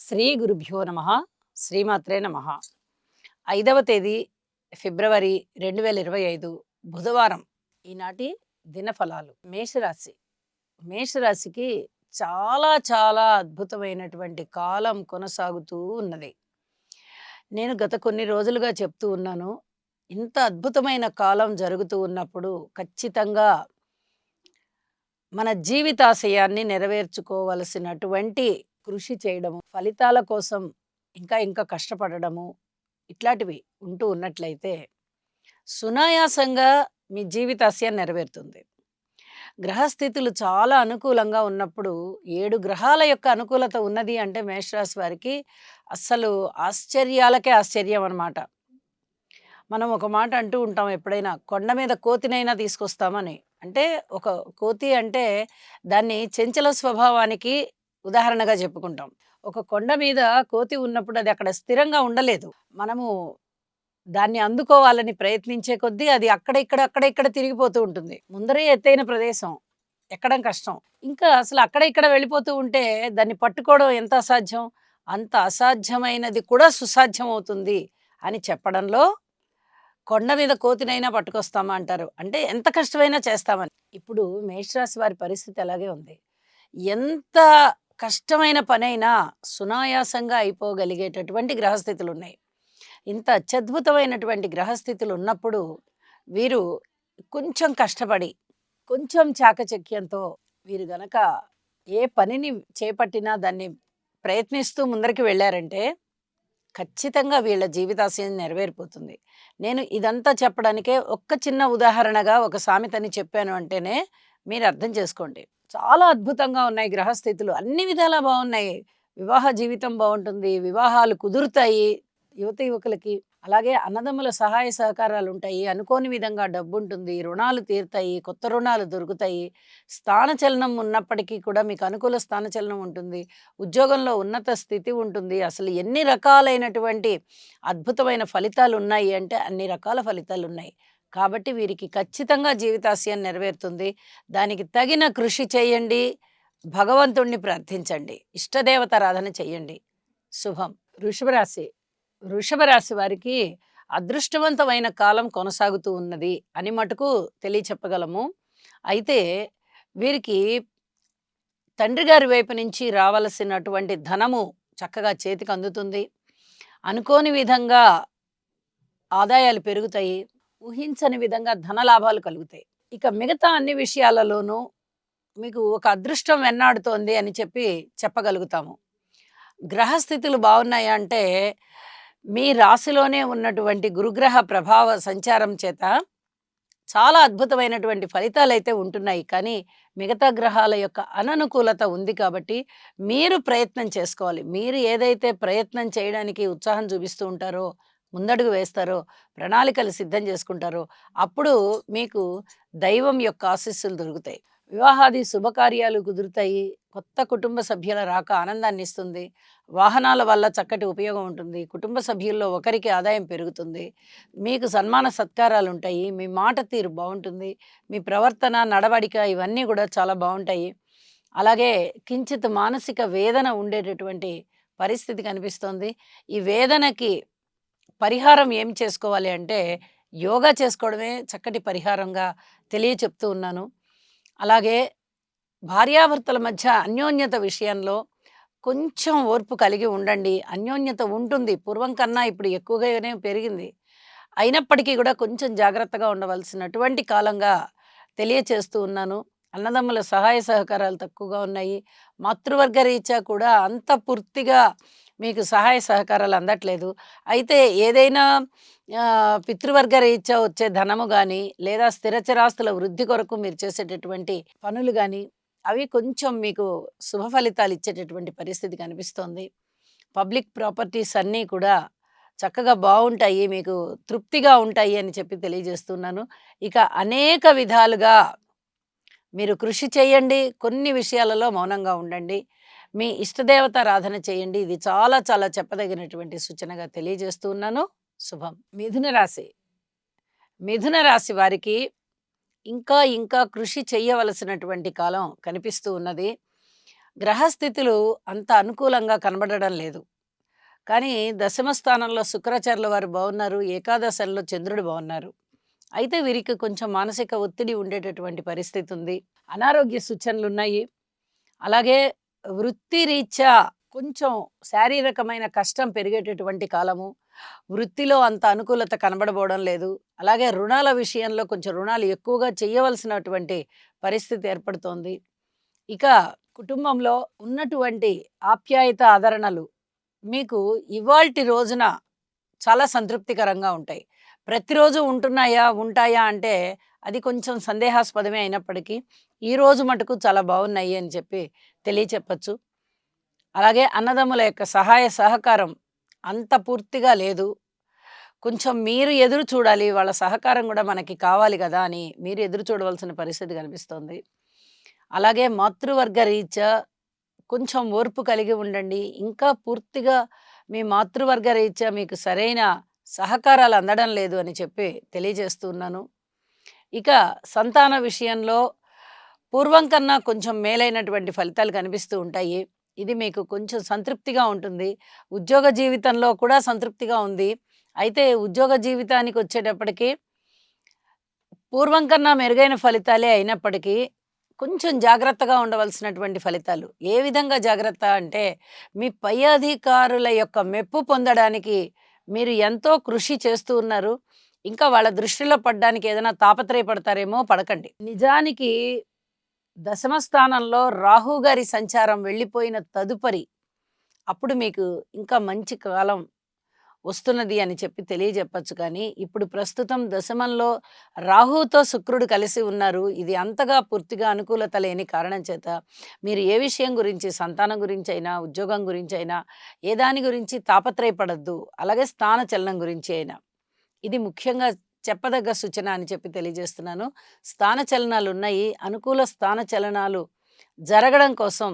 శ్రీ గురుభ్యో నమ. శ్రీమాత్రే నమ. 5వ తేదీ ఫిబ్రవరి 2025 బుధవారం. ఈనాటి దినఫలాలు. మేషరాశి. మేషరాశికి చాలా చాలా అద్భుతమైనటువంటి కాలం కొనసాగుతూ ఉన్నది. నేను గత కొన్ని రోజులుగా చెప్తూ ఉన్నాను. ఇంత అద్భుతమైన కాలం జరుగుతూ ఉన్నప్పుడు ఖచ్చితంగా మన జీవితాశయాన్ని నెరవేర్చుకోవలసినటువంటి కృషి చేయడము, ఫలితాల కోసం ఇంకా ఇంకా కష్టపడడము, ఇట్లాంటివి ఉంటూ ఉన్నట్లయితే సునాయాసంగా మీ జీవితాశయం నెరవేరుతుంది. గ్రహస్థితులు చాలా అనుకూలంగా ఉన్నప్పుడు 7 గ్రహాల యొక్క అనుకూలత ఉన్నది అంటే మేషరాశి వారికి అస్సలు ఆశ్చర్యాలకే ఆశ్చర్యం అన్నమాట. మనం ఒక మాట అంటూ ఉంటాం ఎప్పుడైనా, కొండ మీద కోతినైనా తీసుకొస్తామని. అంటే ఒక కోతి అంటే దాన్ని చెంచల స్వభావానికి ఉదాహరణగా చెప్పుకుంటాం. ఒక కొండ మీద కోతి ఉన్నప్పుడు అది అక్కడ స్థిరంగా ఉండలేదు. మనము దాన్ని అందుకోవాలని ప్రయత్నించే కొద్దీ అది అక్కడ ఇక్కడ అక్కడ ఇక్కడ తిరిగిపోతూ ఉంటుంది. ముందరే ఎత్తైన ప్రదేశం ఎక్కడం కష్టం. ఇంకా అసలు అక్కడ ఇక్కడ వెళ్ళిపోతూ ఉంటే దాన్ని పట్టుకోవడం ఎంత అసాధ్యం. అంత అసాధ్యమైనది కూడా సుసాధ్యం అవుతుంది అని చెప్పడంలో, కొండ మీద కోతినైనా పట్టుకొస్తామా అంటారు. అంటే ఎంత కష్టమైనా చేస్తామని. ఇప్పుడు మేషరాశి వారి పరిస్థితి అలాగే ఉంది. ఎంత కష్టమైన పనైనా సునాయాసంగా అయిపోగలిగేటటువంటి గ్రహస్థితులున్నాయి. ఇంత అత్యద్భుతమైనటువంటి గ్రహస్థితులు ఉన్నప్పుడు వీరు కొంచెం కష్టపడి, కొంచెం చాకచక్యంతో వీరు గనక ఏ పనిని చేపట్టినా దాన్ని ప్రయత్నిస్తూ ముందరికి వెళ్ళారంటే ఖచ్చితంగా వీళ్ళ జీవితాశయం నెరవేరిపోతుంది. నేను ఇదంతా చెప్పడానికే ఒక్క చిన్న ఉదాహరణగా ఒక సామెతని చెప్పాను అంటేనే మీరు అర్థం చేసుకోండి. చాలా అద్భుతంగా ఉన్నాయి గ్రహస్థితులు. అన్ని విధాలా బాగున్నాయి. వివాహ జీవితం బావుంటుంది. వివాహాలు కుదురుతాయి యువత యువకులకి. అలాగే అన్నదమ్ముల సహాయ సహకారాలుంటాయి. అనుకోని విధంగా డబ్బుంటుంది. రుణాలు తీరుతాయి. కొత్త రుణాలు దొరుకుతాయి. స్థానచలనం ఉన్నప్పటికీ కూడా మీకు అనుకూల స్థానచలనం ఉంటుంది. ఉద్యోగంలో ఉన్నత స్థితి ఉంటుంది. అసలు ఎన్ని రకాలైనటువంటి అద్భుతమైన ఫలితాలున్నాయి అంటే అన్ని రకాల ఫలితాలున్నాయి. కాబట్టి వీరికి ఖచ్చితంగా జీవితాశయం నెరవేరుతుంది. దానికి తగిన కృషి చేయండి. భగవంతుణ్ణి ప్రార్థించండి. ఇష్టదేవతారాధన చెయ్యండి. శుభం. వృషభ రాశి. వృషభ రాశి వారికి అదృష్టవంతమైన కాలం కొనసాగుతూ ఉన్నది అని మటుకు తెలియచెప్పగలము. అయితే వీరికి తండ్రి గారి వైపు నుంచి రావలసినటువంటి ధనము చక్కగా చేతికి అందుతుంది. అనుకోని విధంగా ఆదాయాలు పెరుగుతాయి. ఊహించని విధంగా ధన లాభాలు కలుగుతాయి. ఇక మిగతా అన్ని విషయాలలోనూ మీకు ఒక అదృష్టం వెన్నాడుతోంది అని చెప్పగలుగుతాము. గ్రహస్థితులు బాగున్నాయా అంటే మీ రాశిలోనే ఉన్నటువంటి గురుగ్రహ ప్రభావ సంచారం చేత చాలా అద్భుతమైనటువంటి ఫలితాలైతే ఉంటున్నాయి. కానీ మిగతా గ్రహాల యొక్క అననుకూలత ఉంది కాబట్టి మీరు ప్రయత్నం చేసుకోవాలి. మీరు ఏదైతే ప్రయత్నం చేయడానికి ఉత్సాహం చూపిస్తూ ఉంటారో, ముందడుగు వేస్తారో, ప్రణాళికలు సిద్ధం చేసుకుంటారో అప్పుడు మీకు దైవం యొక్క ఆశీస్సులు దొరుకుతాయి. వివాహాది శుభకార్యాలు కుదురుతాయి. కొత్త కుటుంబ సభ్యుల రాక ఆనందాన్ని ఇస్తుంది. వాహనాల వల్ల చక్కటి ఉపయోగం ఉంటుంది. కుటుంబ సభ్యుల్లో ఒకరికి ఆదాయం పెరుగుతుంది. మీకు సన్మాన సత్కారాలుంటాయి. మీ మాట తీరు బావుంటుంది. మీ ప్రవర్తన, నడవడిక ఇవన్నీ గూడా చాలా బావుంటాయి. అలాగే కించిత్ మానసిక వేదన ఉండేటటువంటి పరిస్థితి కనిపిస్తోంది. ఈ వేదనకి పరిహారం ఏం చేసుకోవాలి అంటే యోగా చేసుకోవడమే చక్కటి పరిహారంగా తెలియచెప్తూ ఉన్నాను. అలాగే భార్యాభర్తల మధ్య అన్యోన్యత విషయంలో కొంచెం ఓర్పు కలిగి ఉండండి. అన్యోన్యత ఉంటుంది. పూర్వం కన్నా ఇప్పుడు ఎక్కువగానే పెరిగింది. అయినప్పటికీ కూడా కొంచెం జాగ్రత్తగా ఉండవలసినటువంటి కాలంగా తెలియచేస్తూ ఉన్నాను. అన్నదమ్ముల సహాయ సహకారాలు తక్కువగా ఉన్నాయి. మాతృవర్గ రీత్యా కూడా అంత పూర్తిగా మీకు సహాయ సహకారాలు అందట్లేదు. అయితే ఏదైనా పితృవర్గ రీత్యా వచ్చే ధనము గానీ, లేదా స్థిరచరాస్తుల వృద్ధి కొరకు మీరు చేసేటటువంటి పనులు గానీ, అవి కొంచెం మీకు శుభ ఫలితాలు ఇచ్చేటటువంటి పరిస్థితి కనిపిస్తోంది. పబ్లిక్ ప్రాపర్టీస్ అన్నీ కూడా చక్కగా బావుంటాయి. మీకు తృప్తిగా ఉంటాయి అని చెప్పి తెలియజేస్తున్నాను. ఇక అనేక విధాలుగా మీరు కృషి చేయండి. కొన్ని విషయాలలో మౌనంగా ఉండండి. మీ ఇష్టదేవతారాధన చేయండి. ఇది చాలా చాలా చెప్పదగినటువంటి సూచనగా తెలియజేస్తూ ఉన్నాను. శుభం. మిథున రాశి. మిథున రాశి వారికి ఇంకా ఇంకా కృషి చెయ్యవలసినటువంటి కాలం కనిపిస్తూ ఉన్నది. గ్రహస్థితులు అంత అనుకూలంగా కనబడడం లేదు. కానీ దశమ స్థానంలో శుక్రాచార్యుల వారు బాగున్నారు. ఏకాదశంలో చంద్రుడు బాగున్నారు. అయితే వీరికి కొంచెం మానసిక ఒత్తిడి ఉండేటటువంటి పరిస్థితి ఉంది. అనారోగ్య సూచనలున్నాయి. అలాగే వృత్తిరీత్యా కొంచెం శారీరకమైన కష్టం పెరిగేటటువంటి కాలము. వృత్తిలో అంత అనుకూలత కనబడబోవడం లేదు. అలాగే రుణాల విషయంలో కొంచెం రుణాలు ఎక్కువగా చేయవలసినటువంటి పరిస్థితి ఏర్పడుతోంది. ఇక కుటుంబంలో ఉన్నటువంటి ఆప్యాయత, ఆదరణలు మీకు ఇవాల్టి రోజున చాలా సంతృప్తికరంగా ఉంటాయి. ప్రతిరోజు ఉంటున్నాయా? ఉంటాయా? అంటే అది కొంచెం సందేహాస్పదమే అయినప్పటికీ, ఈరోజు మటుకు చాలా బాగున్నాయి అని చెప్పి తెలియచెప్పొచ్చు. అలాగే అన్నదమ్ముల యొక్క సహాయ సహకారం అంత పూర్తిగా లేదు. కొంచెం మీరు ఎదురు చూడాలి. వాళ్ళ సహకారం గూడా మనకి కావాలి గదా! అని మీరు ఎదురు చూడవలసిన పరిస్థితి కనిపిస్తోంది. అలాగే మాతృవర్గ రీత్యా కొంచెం ఓర్పు కలిగి ఉండండి. ఇంకా పూర్తిగా మీ మాతృవర్గ రీత్యా మీకు సరైన సహకారాలు అందడం లేదు అని చెప్పి తెలియజేస్తున్నాను. ఇక సంతాన విషయంలో పూర్వం కన్నా కొంచెం మేలైనటువంటి ఫలితాలు కనిపిస్తూ ఉంటాయి. ఇది మీకు కొంచెం సంతృప్తిగా ఉంటుంది. ఉద్యోగ జీవితంలో కూడా సంతృప్తిగా ఉంది. అయితే ఉద్యోగ జీవితానికొచ్చేటప్పటికి పూర్వం కన్నా మెరుగైన ఫలితాలే అయినప్పటికీ, కొంచెం జాగ్రత్తగా ఉండవలసినటువంటి ఫలితాలు. ఏ విధంగా జాగ్రత్త అంటే, మీ పై అధికారుల యొక్క మెప్పు పొందడానికి మీరు ఎంతో కృషి చేస్తూ ఉన్నారు. ఇంకా వాళ్ళ దృష్టిలో పడడానికి ఏదైనా తాపత్రయపడతారేమో పడకండి. నిజానికి దశమ స్థానంలో రాహు గారి సంచారం వెళ్ళిపోయిన తదుపరి, అప్పుడు మీకు ఇంకా మంచి కాలం వస్తున్నది అని చెప్పి తెలియజెప్పొచ్చు. కానీ ఇప్పుడు ప్రస్తుతం దశమంలో రాహుతో శుక్రుడు కలిసి ఉన్నారు. ఇది అంతగా పూర్తిగా అనుకూలత లేని కారణం చేత మీరు ఏ విషయం గురించి, సంతానం గురించైనా, ఉద్యోగం గురించైనా, ఏ దాని గురించి తాపత్రయపడొద్దు. అలాగే స్థాన చలనం గురించి అయినా. ఇది ముఖ్యంగా చెప్పదగ్గ సూచన అని చెప్పి తెలియజేస్తున్నాను. స్థాన చలనాలున్నాయి. అనుకూల స్థాన చలనాలు జరగడం కోసం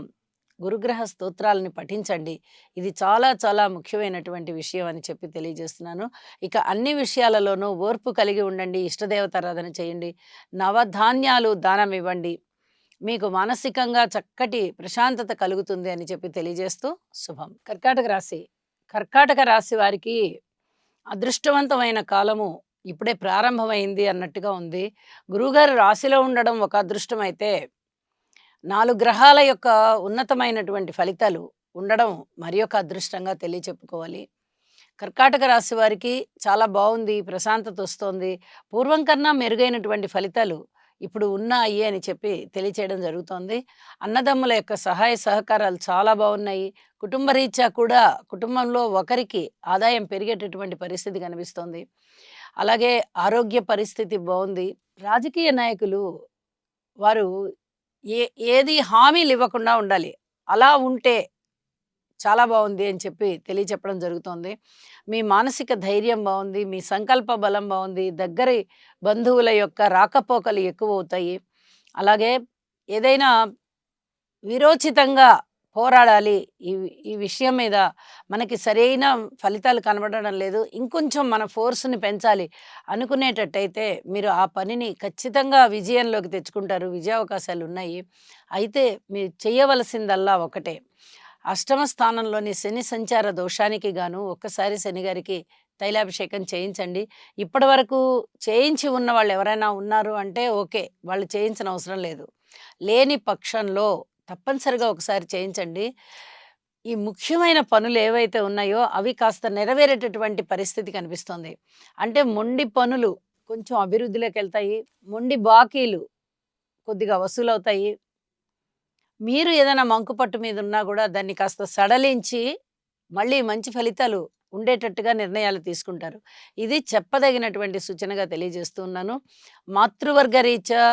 గురుగ్రహ స్తోత్రాలని పఠించండి. ఇది చాలా చాలా ముఖ్యమైనటువంటి విషయం అని చెప్పి తెలియజేస్తున్నాను. ఇక అన్ని విషయాలలోనూ ఓర్పు కలిగి ఉండండి. ఇష్టదేవతారాధన చేయండి. నవధాన్యాలు దానం ఇవ్వండి. మీకు మానసికంగా చక్కటి ప్రశాంతత కలుగుతుంది అని చెప్పి తెలియజేస్తూ శుభం. కర్కాటక రాశి. కర్కాటక రాశి వారికి అదృష్టవంతమైన కాలము ఇప్పుడే ప్రారంభమైంది అన్నట్టుగా ఉంది. గురువుగారు రాశిలో ఉండడం ఒక అదృష్టం అయితే, 4 గ్రహాల యొక్క ఉన్నతమైనటువంటి ఫలితాలు ఉండడం మరి ఒక అదృష్టంగా తెలియచెప్పుకోవాలి. కర్కాటక రాశి వారికి చాలా బావుంది. ప్రశాంతత వస్తోంది. పూర్వం కన్నా మెరుగైనటువంటి ఫలితాలు ఇప్పుడు ఉన్నాయి అని చెప్పి తెలియచేయడం జరుగుతోంది. అన్నదమ్ముల యొక్క సహాయ సహకారాలు చాలా బావున్నాయి. కుటుంబ రీత్యా కూడా కుటుంబంలో ఒకరికి ఆదాయం పెరిగేటటువంటి పరిస్థితి కనిపిస్తోంది. అలాగే ఆరోగ్య పరిస్థితి బావుంది. రాజకీయ నాయకులు వారు ఏ ఏది హామీలివ్వకుండా ఉండాలి. అలా ఉంటే చాలా బావుంది అని చెప్పి తెలియచెప్పడం జరుగుతోంది. మీ మానసిక ధైర్యం బావుంది. మీ సంకల్ప బలం బావుంది. దగ్గరి బంధువుల యొక్క రాకపోకలు ఎక్కువవుతాయి. అలాగే ఏదైనా వీరోచితంగా పోరాడాలి. ఈ ఈ విషయం మీద మనకి సరైన ఫలితాలు కనబడడం లేదు. ఇంకొంచెం మన ఫోర్స్‌ని పెంచాలి అనుకునేటట్టయితే మీరు ఆ పనిని ఖచ్చితంగా విజయంలోకి తెచ్చుకుంటారు. విజయావకాశాలున్నాయి. అయితే మీరు చేయవలసిందల్లా ఒకటే. అష్టమ స్థానంలోని శని సంచార దోషానికి గాను ఒక్కసారి శనిగారికి తైలాభిషేకం చేయించండి. ఇప్పటివరకు చేయించి ఉన్న వాళ్ళు ఎవరైనా ఉన్నారు అంటే ఓకే. వాళ్ళు చేయించనవసరం లేదు. లేని పక్షంలో తప్పనిసరిగా ఒకసారి చేయించండి. ఈ ముఖ్యమైన పనులు ఏవైతే ఉన్నాయో అవి కాస్త నెరవేరేటటువంటి పరిస్థితి కనిపిస్తోంది. అంటే మొండి పనులు కొంచెం అభివృద్ధిలోకెళ్తాయి. మొండి బాకీలు కొద్దిగా వసూలవుతాయి. మీరు ఏదైనా మంకుపట్టు మీద ఉన్నా గూడా దాన్ని కాస్త సడలించి, మళ్ళీ మంచి ఫలితాలు ఉండేటట్టుగా నిర్ణయాలు తీసుకుంటారు. ఇది చెప్పదగినటువంటి సూచనగా తెలియజేస్తూ ఉన్నాను. మాతృవర్గ రీత్యా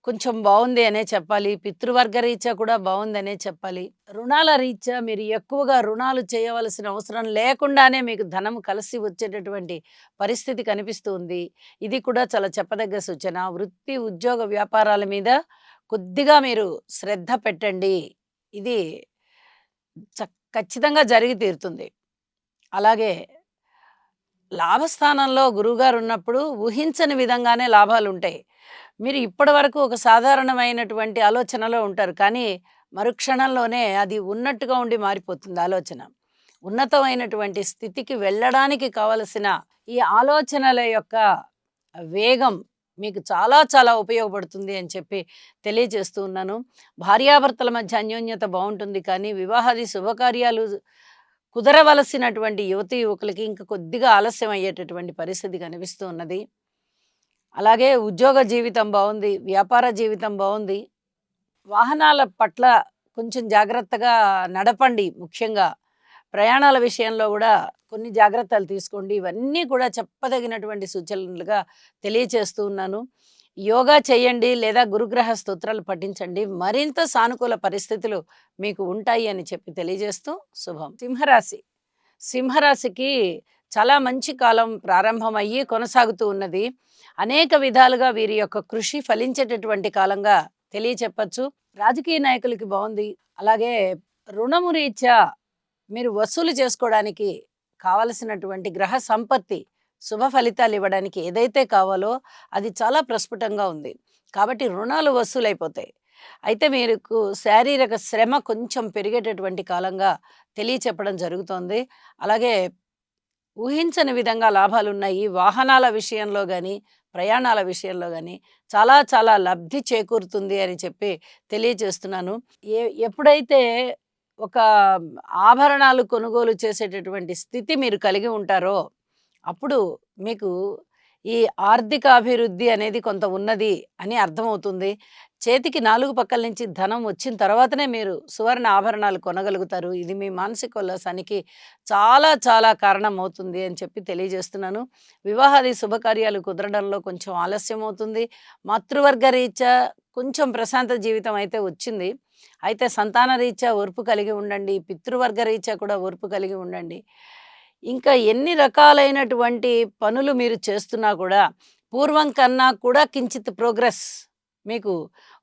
కొంచెం బావుంది అనే చెప్పాలి. పితృవర్గ రీత్యా కూడా బావుందనే చెప్పాలి. రుణాల రీత్యా మీరు ఎక్కువగా రుణాలు చేయవలసిన అవసరం లేకుండానే మీకు ధనం కలిసి వచ్చేటటువంటి పరిస్థితి కనిపిస్తూ ఉంది. ఇది కూడా చాలా చెప్పదగ్గ సూచన. వృత్తి, ఉద్యోగ, వ్యాపారాల మీద కొద్దిగా మీరు శ్రద్ధ పెట్టండి. ఇది ఖచ్చితంగా జరిగి తీరుతుంది. అలాగే లాభస్థానంలో గురువుగారున్నప్పుడు ఊహించని విధంగానే లాభాలుంటాయి. మీరు ఇప్పటివరకు ఒక సాధారణమైనటువంటి ఆలోచనలో ఉంటారు. కానీ మరుక్షణంలోనే అది ఉన్నట్టుగా ఉండి మారిపోతుంది ఆలోచన. ఉన్నతమైనటువంటి స్థితికి వెళ్ళడానికి కావలసిన ఈ ఆలోచనల యొక్క వేగం మీకు చాలా చాలా ఉపయోగపడుతుంది అని చెప్పి తెలియజేస్తూ ఉన్నాను. భార్యాభర్తల మధ్య అన్యోన్యత బావుంటుంది. కానీ వివాహాది శుభకార్యాలు కుదరవలసినటువంటి యువతీ యువకులకి ఇంక కొద్దిగా ఆలస్యం అయ్యేటటువంటి పరిస్థితి కనిపిస్తూ ఉన్నది. అలాగే ఉద్యోగ జీవితం బావుంది. వ్యాపార జీవితం బావుంది. వాహనాల పట్ల కొంచెం జాగ్రత్తగా నడపండి ముఖ్యంగా. ప్రయాణాల విషయంలో గూడా కొన్ని జాగ్రత్తలు తీసుకోండి. ఇవన్నీ కూడా చెప్పదగినటువంటి సూచనలుగా తెలియచేస్తూ ఉన్నాను. యోగా చేయండి లేదా గురుగ్రహ స్తోత్రాలు పఠించండి. మరింత సానుకూల పరిస్థితులు మీకు ఉంటాయి అని చెప్పి తెలియజేస్తూ శుభం. సింహరాశి. సింహరాశికి చాలా మంచి కాలం ప్రారంభమయ్యి కొనసాగుతూ ఉన్నది. అనేక విధాలుగా వీరి యొక్క కృషి ఫలించేటటువంటి కాలంగా తెలియచెప్పచ్చు. రాజకీయ నాయకులకి బావుంది. అలాగే రుణము రీత్యా మీరు వసూలు చేసుకోవడానికి కావలసినటువంటి గ్రహ సంపత్తి శుభ ఫలితాలు ఇవ్వడానికి ఏదైతే కావాలో అది చాలా ప్రస్ఫుటంగా ఉంది. కాబట్టి రుణాలు వసూలైపోతాయి. అయితే మీకు శారీరక శ్రమ కొంచెం పెరిగేటటువంటి కాలంగా తెలియచెప్పడం జరుగుతోంది. అలాగే ఊహించని విధంగా లాభాలున్నాయి. వాహనాల విషయంలో గాని, ప్రయాణాల విషయంలో గాని చాలా చాలా లబ్ధి చేకూరుతుంది అని చెప్పి తెలియజేస్తున్నాను. ఎప్పుడైతే ఒక ఆభరణాలు కొనుగోలు చేసేటటువంటి స్థితి మీరు కలిగి ఉంటారో, అప్పుడు మీకు ఈ ఆర్థిక అభివృద్ధి అనేది కొంత ఉన్నది అని అర్థమవుతుంది. చేతికి 4 పక్కల నుంచి ధనం వచ్చిన తర్వాతనే మీరు సువర్ణ ఆభరణాలు కొనగలుగుతారు. ఇది మీ మానసిక ఉల్లాసానికి చాలా చాలా కారణమవుతుంది అని చెప్పి తెలియజేస్తున్నాను. వివాహాది శుభకార్యాలు కుదరడంలో కొంచెం ఆలస్యం అవుతుంది. మాతృవర్గ రీత్యా కొంచెం ప్రశాంత జీవితం అయితే వచ్చింది. అయితే సంతాన రీత్యా ఓర్పు కలిగి ఉండండి. పితృవర్గ రీత్యా కూడా ఓర్పు కలిగి ఉండండి. ఇంకా ఎన్ని రకాలైనటువంటి పనులు మీరు చేస్తున్నా కూడా పూర్వం కన్నా కూడా కించిత్ ప్రోగ్రెస్ మీకు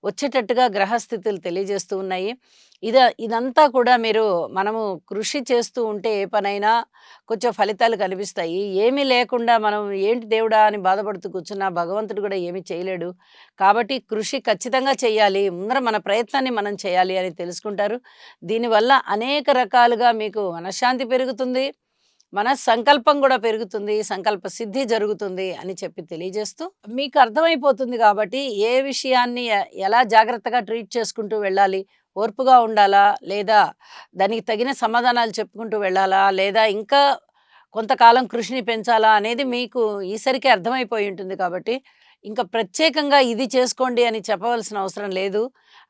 వచ్చేటట్టుగా గ్రహస్థితులు తెలియజేస్తూ ఉన్నాయి. ఇదంతా కూడా మనము కృషి చేస్తూ ఉంటే ఏ పనైనా కొంచెం ఫలితాలు కనిపిస్తాయి. ఏమీ లేకుండా మనం ఏంటి దేవుడా అని బాధపడుతూ కూర్చున్నా భగవంతుడు కూడా ఏమీ చేయలేడు. కాబట్టి కృషి ఖచ్చితంగా చేయాలి. ముందర మన ప్రయత్నాన్ని మనం చేయాలి అని తెలుసుకుంటారు. దీనివల్ల అనేక రకాలుగా మీకు మనశ్శాంతి పెరుగుతుంది. మన సంకల్పం కూడా పెరుగుతుంది. సంకల్ప సిద్ధి జరుగుతుంది అని చెప్పి తెలియజేస్తూ, మీకు అర్థమైపోతుంది కాబట్టి ఏ విషయాన్ని ఎలా జాగ్రత్తగా ట్రీట్ చేసుకుంటూ వెళ్ళాలి. ఓర్పుగా ఉండాలా? లేదా దానికి తగిన సమాధానాలు చెప్పుకుంటూ వెళ్ళాలా? లేదా ఇంకా కొంతకాలం కృషిని పెంచాలా? అనేది మీకు ఈసరికే అర్థమైపోయి ఉంటుంది కాబట్టి, ఇంకా ప్రత్యేకంగా ఇది చేసుకోండి అని చెప్పవలసిన అవసరం లేదు.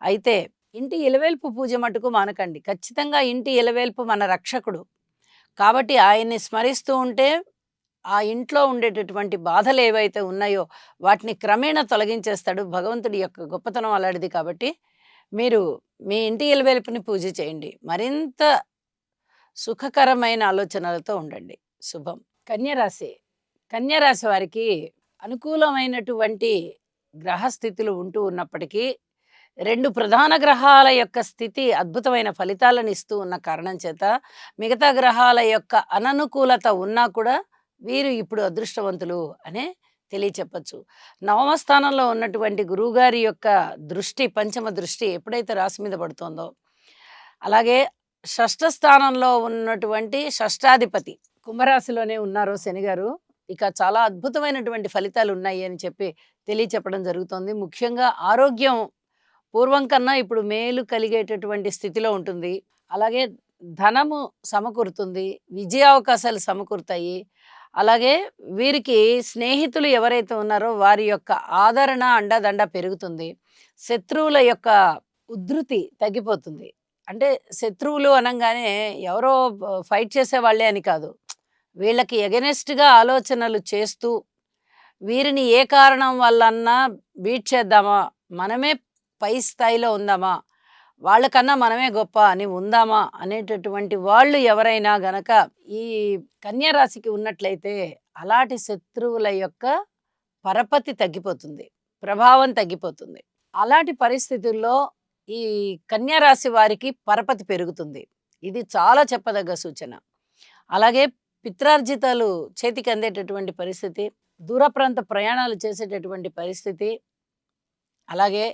అయితే ఇంటి ఇలవేల్పు పూజ మట్టుకు మానకండి. ఖచ్చితంగా ఇంటి ఇలవేల్పు మన రక్షకుడు. కాబట్టి ఆయన్ని స్మరిస్తూ ఉంటే ఆ ఇంట్లో ఉండేటటువంటి బాధలు ఏవైతే ఉన్నాయో వాటిని క్రమేణా తొలగించేస్తాడు. భగవంతుడి యొక్క గొప్పతనం అలాంటిది కాబట్టి మీరు మీ ఇంటి ఇలవేల్పుని పూజ చేయండి. మరింత సుఖకరమైన ఆలోచనలతో ఉండండి. శుభం. కన్యరాశి. కన్యరాశి వారికి అనుకూలమైనటువంటి గ్రహస్థితులు ఉంటూ ఉన్నప్పటికీ 2 ప్రధాన గ్రహాల యొక్క స్థితి అద్భుతమైన ఫలితాలను ఇస్తూ ఉన్న కారణం చేత మిగతా గ్రహాల యొక్క అననుకూలత ఉన్నా కూడా వీరు ఇప్పుడు అదృష్టవంతులు అనే తెలియచెప్పచ్చు. నవమ స్థానంలో ఉన్నటువంటి గురువుగారి యొక్క దృష్టి, పంచమ దృష్టి ఎప్పుడైతే రాశి మీద పడుతోందో, అలాగే షష్ఠ స్థానంలో ఉన్నటువంటి షష్టాధిపతి కుంభరాశిలోనే ఉన్నారో శనిగారు, ఇక చాలా అద్భుతమైనటువంటి ఫలితాలు ఉన్నాయి అని చెప్పి తెలియచెప్పడం జరుగుతోంది. ముఖ్యంగా ఆరోగ్యం పూర్వం కన్నా ఇప్పుడు మేలు కలిగేటటువంటి స్థితిలో ఉంటుంది. అలాగే ధనము సమకూరుతుంది. విజయావకాశాలు సమకూరుతాయి. అలాగే వీరికి స్నేహితులు ఎవరైతే ఉన్నారో వారి యొక్క ఆదరణ, అండదండ పెరుగుతుంది. శత్రువుల యొక్క ఉధృతి తగ్గిపోతుంది. అంటే శత్రువులు అనంగానే ఎవరో ఫైట్ చేసేవాళ్ళే అని కాదు. వీళ్ళకి ఎగనెస్ట్‌గా ఆలోచనలు చేస్తూ వీరిని ఏ కారణం వల్లన్నా బీట్ చేద్దామా? మనమే పై స్థాయిలో ఉందామా? వాళ్ళకన్నా మనమే గొప్ప అని ఉందామా? అనేటటువంటి వాళ్ళు ఎవరైనా గనక ఈ కన్యా రాశికి ఉన్నట్లయితే అలాంటి శత్రువుల యొక్క పరపతి తగ్గిపోతుంది. ప్రభావం తగ్గిపోతుంది. అలాంటి పరిస్థితుల్లో ఈ కన్యా రాశి వారికి పరపతి పెరుగుతుంది. ఇది చాలా చెప్పదగ్గ సూచన. అలాగే పిత్రార్జితాలు చేతికి అందేటటువంటి పరిస్థితి, దూర ప్రాంత ప్రయాణాలు చేసేటటువంటి పరిస్థితి, అలాగే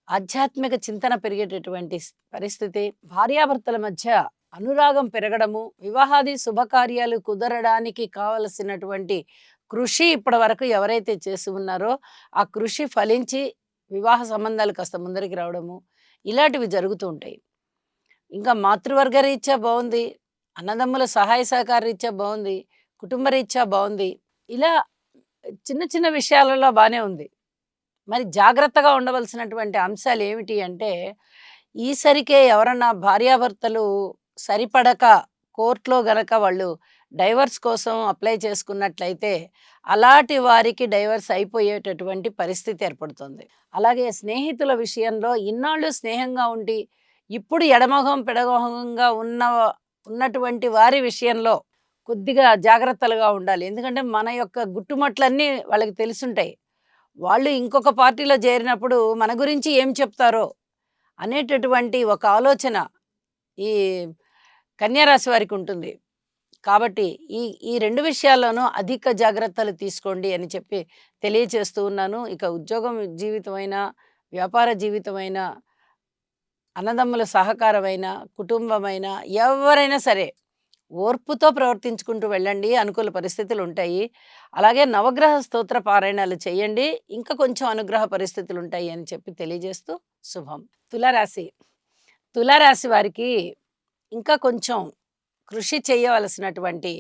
ఆధ్యాత్మిక చింతన పెరిగేటటువంటి పరిస్థితి, భార్యాభర్తల మధ్య అనురాగం పెరగడము, వివాహాది శుభకార్యాలు కుదరడానికి కావలసినటువంటి కృషి ఇప్పటి వరకు ఎవరైతే చేసి ఉన్నారో ఆ కృషి ఫలించి వివాహ సంబంధాలు కాస్త ముందరికి రావడము, ఇలాంటివి జరుగుతూ ఉంటాయి. ఇంకా మాతృవర్గ రీత్యా బాగుంది, అన్నదమ్ముల సహాయ సహకార రీత్యా బాగుంది, కుటుంబ రీత్యా బాగుంది. ఇలా చిన్న చిన్న విషయాలలో బానే ఉంది. మరి జాగ్రత్తగా ఉండవలసినటువంటి అంశాలు ఏమిటి అంటే, ఈసరికే ఎవరన్నా భార్యాభర్తలు సరిపడక కోర్టులో గనక వాళ్ళు డైవర్స్ కోసం అప్లై చేసుకున్నట్లయితే, అలాంటి వారికి డైవర్స్ అయిపోయేటటువంటి పరిస్థితి ఏర్పడుతుంది. అలాగే స్నేహితుల విషయంలో ఇన్నాళ్ళు స్నేహంగా ఉండి, ఇప్పుడు ఎడమొహం పెడమొహంగా ఉన్నటువంటి వారి విషయంలో కొద్దిగా జాగ్రత్తలుగా ఉండాలి. ఎందుకంటే మన యొక్క గుట్టుమట్లన్నీ వాళ్ళకి తెలిసుంటాయి. వాళ్ళు ఇంకొక పార్టీలో చేరినప్పుడు మన గురించి ఏం చెప్తారో అనేటటువంటి ఒక ఆలోచన ఈ కన్యా రాశి వారికి ఉంటుంది. కాబట్టి ఈ ఈ 2 విషయాల్లోనూ అధిక జాగ్రత్తలు తీసుకోండి అని చెప్పి తెలియచేస్తూ ఉన్నాను. ఇక ఉద్యోగం జీవితమైనా, వ్యాపార జీవితమైనా, అన్నదమ్ముల సహకారమైన, కుటుంబమైనా, ఎవరైనా సరే ఓర్పుతో ప్రవర్తించుకుంటూ వెళ్ళండి. అనుకూల పరిస్థితులుంటాయి. అలాగే నవగ్రహ స్తోత్ర పారాయణాలు చేయండి. ఇంకా కొంచెం అనుగ్రహ పరిస్థితులుంటాయి అని చెప్పి తెలియజేస్తూ శుభం. తులారాశి. తులారాశి వారికి ఇంకా కొంచెం కృషి చేయవలసినటువంటి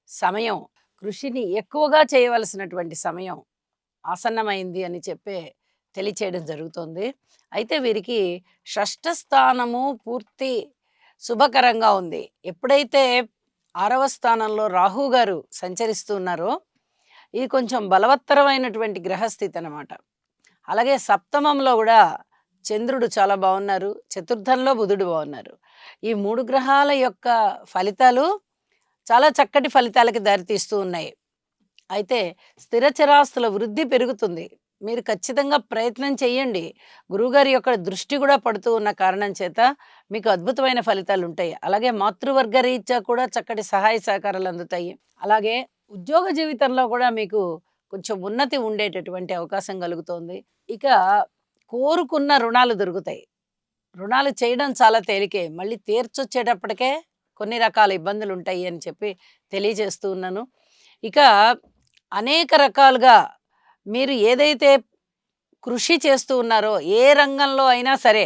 సమయం, కృషిని ఎక్కువగా చేయవలసినటువంటి సమయం ఆసన్నమైంది అని చెప్పే తెలియచేయడం జరుగుతోంది. అయితే వీరికి షష్ఠ స్థానము పూర్తి శుభకరంగా ఉంది. ఎప్పుడైతే 6వ స్థానంలో రాహు గారు సంచరిస్తూ ఉన్నారో, ఇది కొంచెం బలవత్తరమైనటువంటి గ్రహస్థితి అనమాట. అలాగే సప్తమంలో గూడా చంద్రుడు చాలా బాగున్నారు. చతుర్థంలో బుధుడు బాగున్నారు. ఈ 3 గ్రహాల యొక్క ఫలితాలు చాలా చక్కటి ఫలితాలకి దారితీస్తూ ఉన్నాయి. అయితే స్థిర చరాస్తుల వృద్ధి పెరుగుతుంది. మీరు ఖచ్చితంగా ప్రయత్నం చేయండి. గురువుగారి యొక్క దృష్టి కూడా పడుతూ ఉన్న కారణం చేత మీకు అద్భుతమైన ఫలితాలుంటాయి. అలాగే మాతృవర్గ రీత్యా కూడా చక్కటి సహాయ సహకారాలు అందుతాయి. అలాగే ఉద్యోగ జీవితంలో కూడా మీకు కొంచెం ఉన్నతి ఉండేటటువంటి అవకాశం కలుగుతోంది. ఇక కోరుకున్న రుణాలు దొరుకుతాయి. రుణాలు చేయడం చాలా తేలికే. మళ్ళీ తీర్చొచ్చేటప్పటికే కొన్ని రకాల ఇబ్బందులుంటాయి అని చెప్పి తెలియజేస్తూ ఉన్నాను. ఇక అనేక రకాలుగా మీరు ఏదైతే కృషి చేస్తూ ఉన్నారో, ఏ రంగంలో అయినా సరే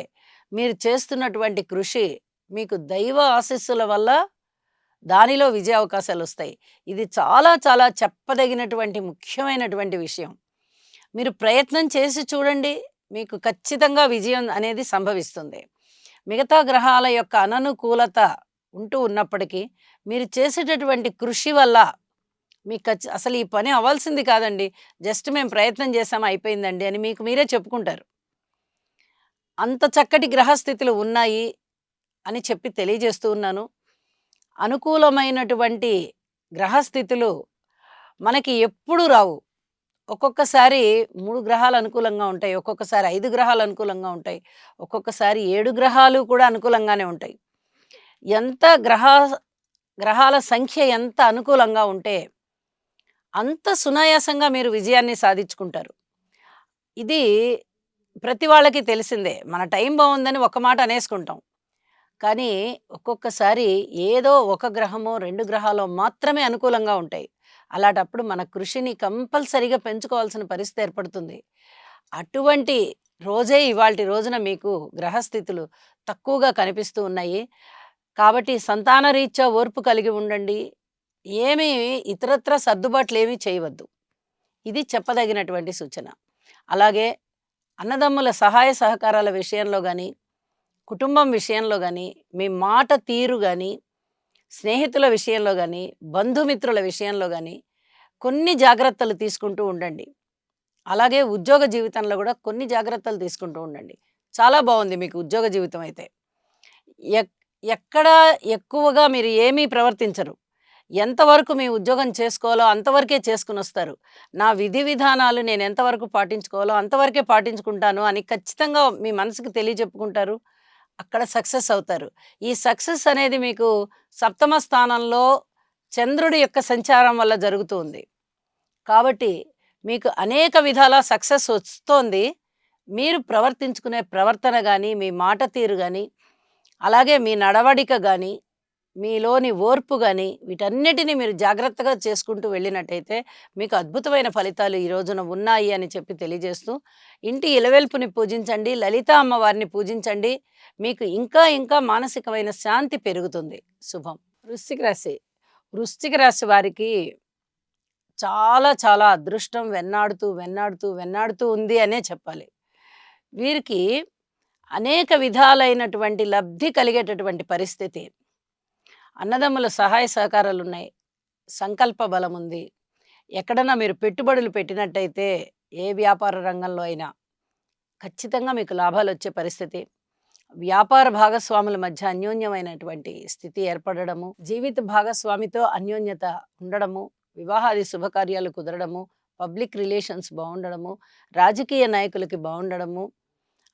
మీరు చేస్తున్నటువంటి కృషి మీకు దైవ ఆశీస్సుల వల్ల దానిలో విజయ అవకాశాలొస్తాయి. ఇది చాలా చాలా చెప్పదగినటువంటి ముఖ్యమైనటువంటి విషయం. మీరు ప్రయత్నం చేసి చూడండి. మీకు ఖచ్చితంగా విజయం అనేది సంభవిస్తుంది. మిగతా గ్రహాల యొక్క అననుకూలత ఉంటూ ఉన్నప్పటికీ మీరు చేసేటటువంటి కృషి వల్ల మీకు అసలు ఈ పని అవ్వాల్సింది కాదండి. జస్ట్ మేము ప్రయత్నం చేసాము అయిపోయిందండి అని మీకు మీరే చెప్పుకుంటారు. అంత చక్కటి గ్రహస్థితులు ఉన్నాయి అని చెప్పి తెలియజేస్తూ ఉన్నాను. అనుకూలమైనటువంటి గ్రహస్థితులు మనకి ఎప్పుడూ రావు. ఒక్కొక్కసారి 3 గ్రహాలు అనుకూలంగా ఉంటాయి. ఒక్కొక్కసారి 5 గ్రహాలు అనుకూలంగా ఉంటాయి. ఒక్కొక్కసారి 7 గ్రహాలు కూడా అనుకూలంగానే ఉంటాయి. ఎంత గ్రహాల సంఖ్య ఎంత అనుకూలంగా ఉంటే అంత సునాయాసంగా మీరు విజయాన్ని సాధించుకుంటారు. ఇది ప్రతి వాళ్ళకి తెలిసిందే. మన టైం బావుందని ఒక మాట అనేసుకుంటాం. కానీ ఒక్కొక్కసారి ఏదో ఒక గ్రహమో, 2 గ్రహాలో మాత్రమే అనుకూలంగా ఉంటాయి. అలాంటప్పుడు మన కృషిని కంపల్సరీగా పెంచుకోవాల్సిన పరిస్థితి ఏర్పడుతుంది. అటువంటి రోజే ఇవాల్టి రోజున మీకు గ్రహస్థితులు తక్కువగా కనిపిస్తూ ఉన్నాయి. కాబట్టి సంతాన రీత్యా ఓర్పు కలిగి ఉండండి. ఏమీ ఇతరత్రా సర్దుబాట్లేమీ చేయవద్దు. ఇది చెప్పదగినటువంటి సూచన. అలాగే అన్నదమ్ముల సహాయ సహకారాల విషయంలో గానీ, కుటుంబం విషయంలో గానీ, మీ మాట తీరు గానీ, స్నేహితుల విషయంలో గానీ, బంధుమిత్రుల విషయంలో గానీ కొన్ని జాగ్రత్తలు తీసుకుంటూ ఉండండి. అలాగే ఉద్యోగ జీవితంలో గూడా కొన్ని జాగ్రత్తలు తీసుకుంటూ ఉండండి. చాలా బావుంది మీకు ఉద్యోగ జీవితం అయితే. ఎక్ ఎక్కడ ఎక్కువగా మీరు ఏమీ ప్రవర్తించరు. ఎంతవరకు మీ ఉద్యోగం చేసుకోవాలో అంతవరకే చేసుకొనొస్తారు. నా విధి విధానాలు నేను ఎంతవరకు పాటించుకోవాలో అంతవరకే పాటించుకుంటాను అని ఖచ్చితంగా మీ మనసుకు తెలియజెప్పుకుంటారు. అక్కడ సక్సెస్ అవుతారు. ఈ సక్సెస్ అనేది మీకు సప్తమ స్థానంలో చంద్రుడి యొక్క సంచారం వల్ల జరుగుతూ ఉంది. కాబట్టి మీకు అనేక విధాల సక్సెస్ వస్తోంది. మీరు ప్రవర్తించుకునే ప్రవర్తన గాని, మీ మాట తీరు గాని, అలాగే మీ నడవడిక గాని, మీలోని ఓర్పు గాని, వీటన్నిటిని మీరు జాగ్రత్తగా చేసుకుంటూ వెళ్ళినట్టయితే, మీకు అద్భుతమైన ఫలితాలు ఈ రోజున ఉన్నాయి అని చెప్పి తెలియజేస్తూ, ఇంటి ఇలవెల్పుని పూజించండి, లలితా అమ్మవారిని పూజించండి. మీకు ఇంకా ఇంకా మానసికమైన శాంతి పెరుగుతుంది. శుభం. వృశ్చిక రాశి. వృశ్చిక రాశి వారికి చాలా చాలా అదృష్టం వెన్నాడుతూ, వెన్నాడుతూ, వెన్నాడుతూ ఉంది అనే చెప్పాలి. వీరికి అనేక విధాలైనటువంటి లబ్ధి కలిగేటటువంటి పరిస్థితి. అన్నదమ్ముల సహాయ సహకారాలున్నాయి. సంకల్ప బలముంది. ఎక్కడన్నా మీరు పెట్టుబడులు పెట్టినట్టయితే ఏ వ్యాపార రంగంలో అయినా ఖచ్చితంగా మీకు లాభాలొచ్చే పరిస్థితి. వ్యాపార భాగస్వాముల మధ్య అన్యోన్యమైనటువంటి స్థితి ఏర్పడడము, జీవిత భాగస్వామితో అన్యోన్యత ఉండడము, వివాహాది శుభకార్యాలు కుదరడము, పబ్లిక్ రిలేషన్స్ బావుండడము, రాజకీయ నాయకులకి బావుండడము,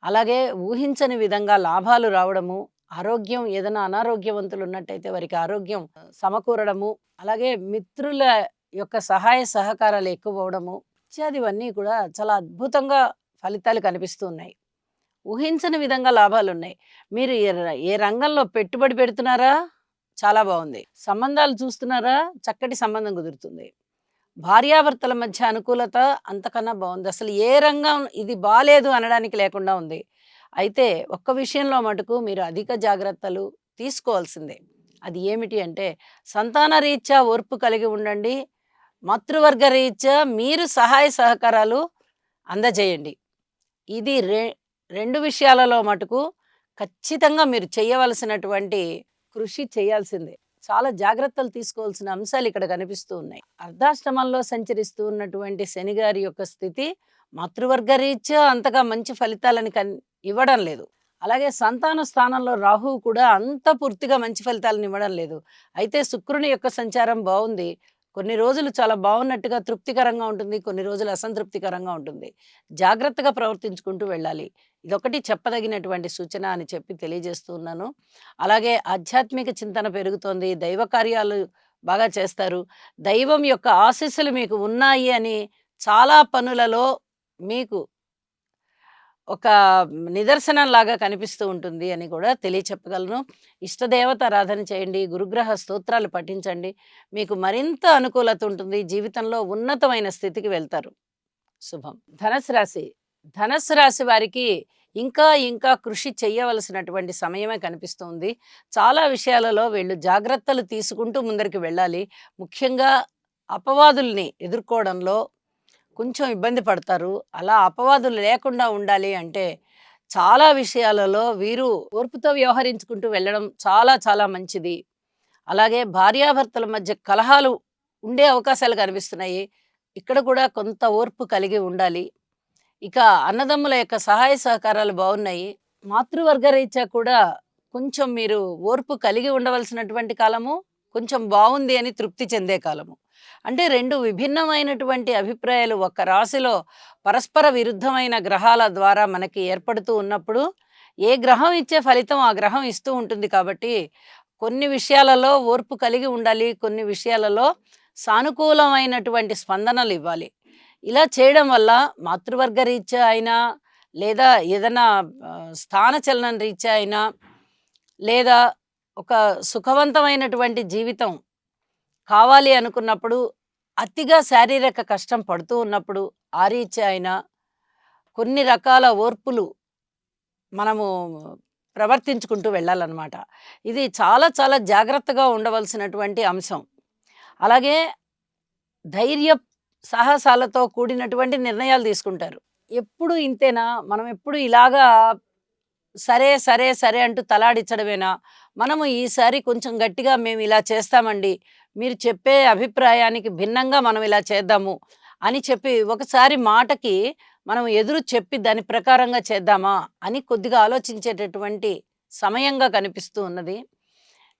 అలాగే ఊహించని విధంగా లాభాలు రావడము, ఆరోగ్యం ఏదైనా అనారోగ్యవంతులు ఉన్నట్టయితే వారికి ఆరోగ్యం సమకూరడము, అలాగే మిత్రుల యొక్క సహాయ సహకారాలు ఎక్కువవడము, ఇత్యాదివన్నీ కూడా చాలా అద్భుతంగా ఫలితాలు కనిపిస్తూ ఉన్నాయి. ఊహించని విధంగా లాభాలున్నాయి. మీరు ఏ రంగంలో పెట్టుబడి పెడుతున్నారా? చాలా బావుంది. సంబంధాలు చూస్తున్నారా? చక్కటి సంబంధం కుదురుతుంది. భార్యాభర్తల మధ్య అనుకూలత అంతకన్నా బావుంది. అసలు ఏ రంగం ఇది బాలేదు అనడానికి లేకుండా ఉంది. అయితే ఒక్క విషయంలో మటుకు మీరు అధిక జాగ్రత్తలు తీసుకోవాల్సిందే. అది ఏమిటి అంటే సంతాన రీత్యా ఓర్పు కలిగి ఉండండి. మాతృవర్గ రీత్యా మీరు సహాయ సహకారాలు అందజేయండి. ఇది 2 విషయాలలో మటుకు ఖచ్చితంగా మీరు చేయవలసినటువంటి కృషి చేయాల్సిందే. చాలా జాగ్రత్తలు తీసుకోవాల్సిన అంశాలు ఇక్కడ కనిపిస్తూ ఉన్నాయి. అర్ధాష్టమంలో సంచరిస్తూ ఉన్నటువంటి శనిగారి యొక్క స్థితి మాతృవర్గ రీత్యా అంతగా మంచి ఫలితాలని ఇవ్వడం లేదు. అలాగే సంతాన స్థానంలో రాహువు కూడా అంత పూర్తిగా మంచి ఫలితాలను ఇవ్వడం లేదు. అయితే శుక్రుని యొక్క సంచారం బావుంది. కొన్ని రోజులు చాలా బావున్నట్టుగా తృప్తికరంగా ఉంటుంది. కొన్ని రోజులు అసంతృప్తికరంగా ఉంటుంది. జాగ్రత్తగా ప్రవర్తించుకుంటూ వెళ్ళాలి. ఇదొకటి చెప్పదగినటువంటి సూచన అని చెప్పి తెలియజేస్తూ ఉన్నాను. అలాగే ఆధ్యాత్మిక చింతన పెరుగుతోంది. దైవ కార్యాలు బాగా చేస్తారు. దైవం యొక్క ఆశీస్సులు మీకు ఉన్నాయి అని చాలా పనులలో మీకు ఒక నిదర్శనంలాగా కనిపిస్తూ ఉంటుంది అని కూడా తెలియచెప్పగలను. ఇష్టదేవత ఆరాధన చేయండి. గురుగ్రహ స్తోత్రాలు పఠించండి. మీకు మరింత అనుకూలత ఉంటుంది. జీవితంలో ఉన్నతమైన స్థితికి వెళ్తారు. శుభం. ధనుస్సు రాశి. ధనుస్సు రాశి వారికి ఇంకా ఇంకా కృషి చేయవలసినటువంటి సమయమే కనిపిస్తుంది. చాలా విషయాలలో వీళ్ళు జాగ్రత్తలు తీసుకుంటూ ముందరికి వెళ్ళాలి. ముఖ్యంగా అపవాదుల్ని ఎదుర్కోవడంలో కొంచెం ఇబ్బంది పడతారు. అలా అపవాదులు లేకుండా ఉండాలి అంటే చాలా విషయాలలో వీరు ఓర్పుతో వ్యవహరించుకుంటూ వెళ్ళడం చాలా చాలా మంచిది. అలాగే భార్యాభర్తల మధ్య కలహాలు ఉండే అవకాశాలు కనిపిస్తున్నాయి. ఇక్కడ కూడా కొంత ఓర్పు కలిగి ఉండాలి. ఇక అన్నదమ్ముల యొక్క సహాయ సహకారాలు బావున్నాయి. మాతృవర్గ రీత్యా కూడా కొంచెం మీరు ఓర్పు కలిగి ఉండవలసినటువంటి కాలము, కొంచెం బావుంది అని తృప్తి చెందే కాలము. అంటే 2 విభిన్నమైనటువంటి అభిప్రాయాలు ఒక రాశిలో పరస్పర విరుద్ధమైన గ్రహాల ద్వారా మనకి ఏర్పడుతూ ఉన్నప్పుడు, ఏ గ్రహం ఇచ్చే ఫలితం ఆ గ్రహం ఇస్తూ ఉంటుంది కాబట్టి, కొన్ని విషయాలలో ఓర్పు కలిగి ఉండాలి. కొన్ని విషయాలలో సానుకూలమైనటువంటి స్పందనలివ్వాలి. ఇలా చేయడం వల్ల మాతృవర్గ రీత్యా అయినా, లేదా ఏదైనా స్థానచలనం రీత్యా అయినా, లేదా ఒక సుఖవంతమైనటువంటి జీవితం కావాలి అనుకున్నప్పుడు, అతిగా శారీరక కష్టం పడుతూ ఉన్నప్పుడు, ఆ రీత్యా అయినా కొన్ని రకాల ఓర్పులు మనము ప్రవర్తించుకుంటూ వెళ్ళాలన్నమాట. ఇది చాలా చాలా జాగ్రత్తగా ఉండవలసినటువంటి అంశం. అలాగే ధైర్య సాహసాలతో కూడినటువంటి నిర్ణయాలు తీసుకుంటారు. ఎప్పుడు ఇంతేనా? మనం ఎప్పుడు ఇలాగా సరే, సరే, సరే అంటూ తలాడించడమేనా? మనము ఈసారి కొంచెం గట్టిగా మేము ఇలా చేస్తామండి. మీరు చెప్పే అభిప్రాయానికి భిన్నంగా మనం ఇలా చేద్దాము అని చెప్పి ఒకసారి మాటకి మనం ఎదురు చెప్పి దాని ప్రకారంగా చేద్దామా అని కొద్దిగా ఆలోచించేటటువంటి సమయంగా కనిపిస్తూ ఉన్నది.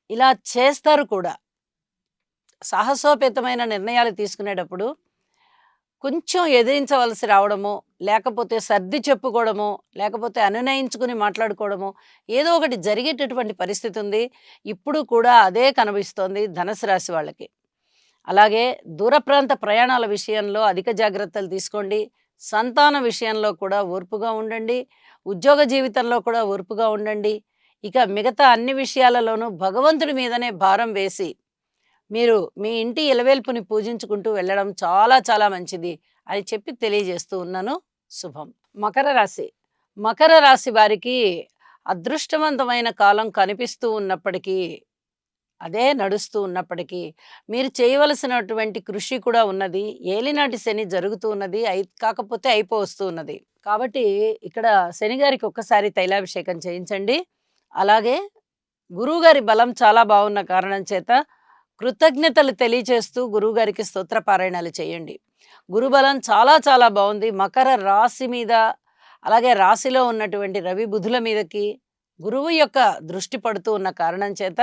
ఇలా చేస్తారు కూడా. సాహసోపేతమైన నిర్ణయాలు తీసుకునేటప్పుడు కొంచెం ఎదిరించవలసి రావడమో, లేకపోతే సర్ది చెప్పుకోవడమో, లేకపోతే అనునయించుకుని మాట్లాడుకోవడమో, ఏదో ఒకటి జరిగేటటువంటి పరిస్థితి ఉంది. ఇప్పుడు కూడా అదే కనిపిస్తోంది ధనుసు రాశి వాళ్ళకి. అలాగే దూర ప్రాంత ప్రయాణాల విషయంలో అధిక జాగ్రత్తలు తీసుకోండి. సంతాన విషయంలో కూడా ఓర్పుగా ఉండండి. ఉద్యోగ జీవితంలో కూడా ఓర్పుగా ఉండండి. ఇక మిగతా అన్ని విషయాలలోనూ భగవంతుడి మీదనే భారం వేసి, మీరు మీ ఇంటి ఇలవేల్పుని పూజించుకుంటూ వెళ్ళడం చాలా చాలా మంచిది అని చెప్పి తెలియజేస్తూ ఉన్నాను. శుభం. మకర రాశి. మకర రాశి వారికి అదృష్టవంతమైన కాలం కనిపిస్తూ ఉన్నప్పటికీ, అదే నడుస్తూ ఉన్నప్పటికీ, మీరు చేయవలసినటువంటి కృషి కూడా ఉన్నది. ఏలినాటి శని జరుగుతూ ఉన్నది. కాకపోతే అయిపోవస్తూ ఉన్నది. కాబట్టి ఇక్కడ శనిగారికి ఒక్కసారి తైలాభిషేకం చేయించండి. అలాగే గురువుగారి బలం చాలా బాగున్న కారణం చేత కృతజ్ఞతలు తెలియచేస్తూ గురువుగారికి స్తోత్ర పారాయణాలు చేయండి. గురుబలం చాలా చాలా బాగుంది. మకర రాశి మీద, అలాగే రాశిలో ఉన్నటువంటి రవి బుధుల మీదకి గురువు యొక్క దృష్టి పడుతూ ఉన్న కారణం చేత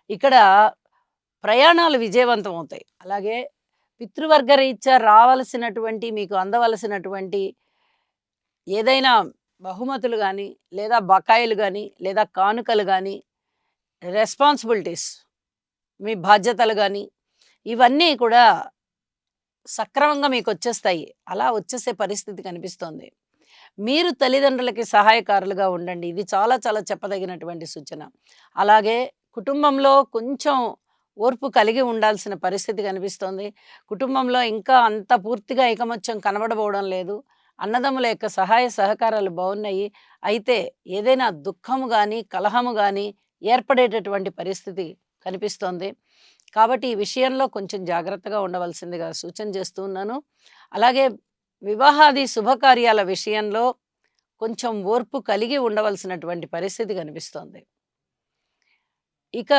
ఇక్కడ ప్రయాణాలు విజయవంతం అవుతాయి. అలాగే పితృవర్గ రీత్యా రావలసినటువంటి, మీకు అందవలసినటువంటి ఏదైనా బహుమతులు గానీ, లేదా బకాయిలు గానీ, లేదా కానుకలు గానీ, రెస్పాన్సిబిలిటీస్, మీ బాధ్యతలు గానీ, ఇవన్నీ కూడా సక్రమంగా మీకొచ్చేస్తాయి. అలా వచ్చేసే పరిస్థితి కనిపిస్తోంది. మీరు తల్లిదండ్రులకి సహాయకారులుగా ఉండండి. ఇది చాలా చాలా చెప్పదగినటువంటి సూచన. అలాగే కుటుంబంలో కొంచెం ఓర్పు కలిగి ఉండాల్సిన పరిస్థితి కనిపిస్తోంది. కుటుంబంలో ఇంకా అంత పూర్తిగా ఐకమత్యం కనబడబోవడం లేదు. అన్నదమ్ముల యొక్క సహాయ సహకారాలు బావున్నాయి. అయితే ఏదైనా దుఃఖము గానీ, కలహము గానీ ఏర్పడేటటువంటి పరిస్థితి కనిపిస్తోంది. కాబట్టి ఈ విషయంలో కొంచెం జాగ్రత్తగా ఉండవలసిందిగా సూచన చేస్తూ ఉన్నాను. అలాగే వివాహాది శుభకార్యాల విషయంలో కొంచెం ఓర్పు కలిగి ఉండవలసినటువంటి పరిస్థితి కనిపిస్తోంది. ఇక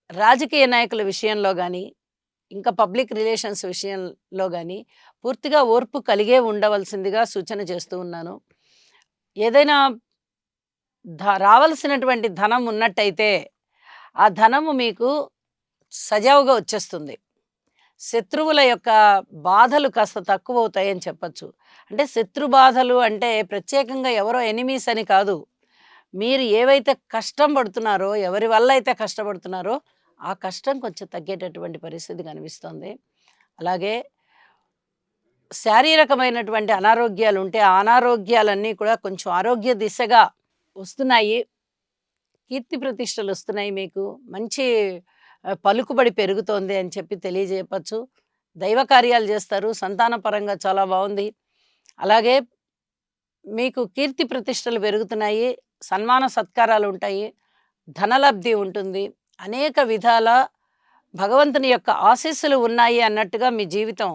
రాజకీయ నాయకుల విషయంలో గానీ, ఇంకా పబ్లిక్ రిలేషన్స్ విషయంలో గానీ పూర్తిగా ఓర్పు కలిగే ఉండవలసిందిగా సూచన చేస్తూ ఉన్నాను. ఏదైనా రావాల్సినటువంటి ధనం ఉన్నట్టయితే, ఆ ధనము మీకు సజావుగా వచ్చేస్తుంది. శత్రువుల యొక్క బాధలు కాస్త తక్కువవుతాయని చెప్పొచ్చు. అంటే శత్రు బాధలు అంటే ప్రత్యేకంగా ఎవరో ఎనిమీస్ అని కాదు. మీరు ఏవైతే కష్టం పడుతున్నారో, ఎవరి వల్ల అయితే కష్టపడుతున్నారో, ఆ కష్టం కొంచెం తగ్గేటటువంటి పరిస్థితి కనిపిస్తోంది. అలాగే శారీరకమైనటువంటి అనారోగ్యాలుంటే, ఆ అనారోగ్యాలన్నీ కూడా కొంచెం ఆరోగ్య దిశగా వస్తున్నాయి. కీర్తి ప్రతిష్టలొస్తున్నాయి మీకు. మంచి పలుకుబడి పెరుగుతోంది అని చెప్పి తెలియజేయవచ్చు. దైవ కార్యాలు చేస్తారు. సంతాన పరంగా చాలా బావుంది. అలాగే మీకు కీర్తి ప్రతిష్టలు పెరుగుతున్నాయి. సన్మాన సత్కారాలుంటాయి. ధనలబ్ధి ఉంటుంది. అనేక విధాల భగవంతుని యొక్క ఆశీస్సులు ఉన్నాయి అన్నట్టుగా మీ జీవితం